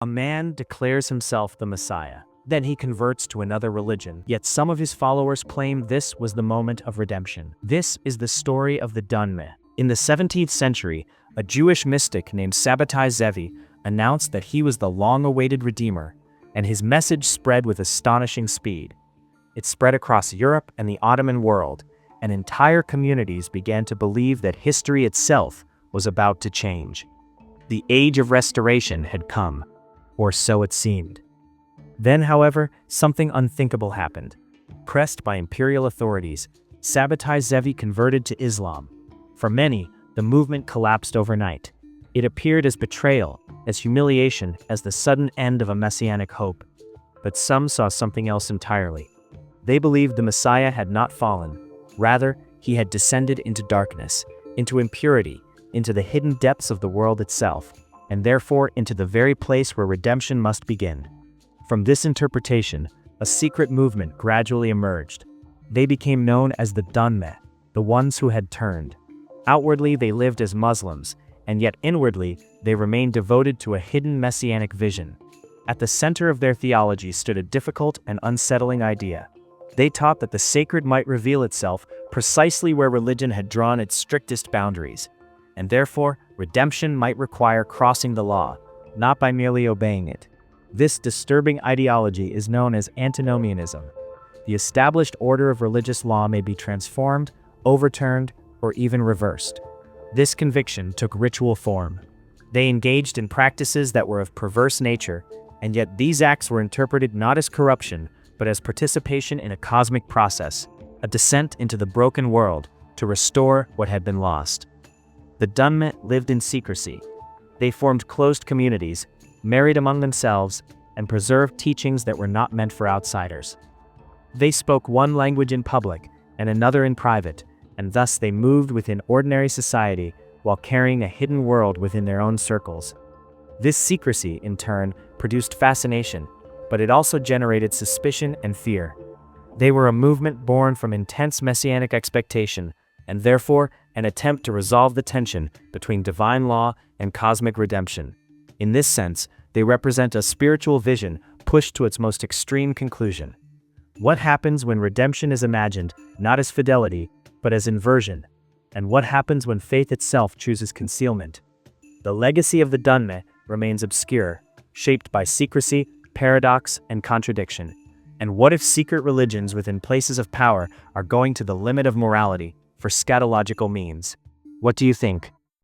A man declares himself the Messiah. Then he converts to another religion, yet some of his followers claim this was the moment of redemption. This is the story of the Dönmeh. In the 17th century, a Jewish mystic named Sabbatai Zevi announced that he was the long-awaited Redeemer, and his message spread with astonishing speed. It spread across Europe and the Ottoman world, and entire communities began to believe that history itself was about to change. The age of restoration had come, or so it seemed. Then, however, something unthinkable happened. Pressed by imperial authorities, Sabbatai Zevi converted to Islam. For many, the movement collapsed overnight. It appeared as betrayal, as humiliation, as the sudden end of a messianic hope. But some saw something else entirely. They believed the Messiah had not fallen. Rather, he had descended into darkness, into impurity, into the hidden depths of the world itself, and therefore into the very place where redemption must begin. From this interpretation, a secret movement gradually emerged. They became known as the Dönmeh, the ones who had turned. Outwardly, they lived as Muslims, and yet inwardly, they remained devoted to a hidden messianic vision. At the center of their theology stood a difficult and unsettling idea. They taught that the sacred might reveal itself precisely where religion had drawn its strictest boundaries, and therefore, redemption might require crossing the law, not by merely obeying it. This disturbing ideology is known as antinomianism. The established order of religious law may be transformed, overturned, or even reversed. This conviction took ritual form. They engaged in practices that were of perverse nature, and yet these acts were interpreted not as corruption, but as participation in a cosmic process, a descent into the broken world to restore what had been lost. The Dönmeh lived in secrecy. They formed closed communities, married among themselves, and preserved teachings that were not meant for outsiders. They spoke one language in public and another in private, and thus they moved within ordinary society while carrying a hidden world within their own circles. This secrecy, in turn, produced fascination, but it also generated suspicion and fear. They were a movement born from intense messianic expectation, and therefore an attempt to resolve the tension between divine law and cosmic redemption. In this sense, they represent a spiritual vision pushed to its most extreme conclusion. What happens when redemption is imagined not as fidelity, but as inversion? And what happens when faith itself chooses concealment? The legacy of the Dönmeh remains obscure, shaped by secrecy, paradox, and contradiction. And what if secret religions within places of power are going to the limit of morality for scatological means? What do you think?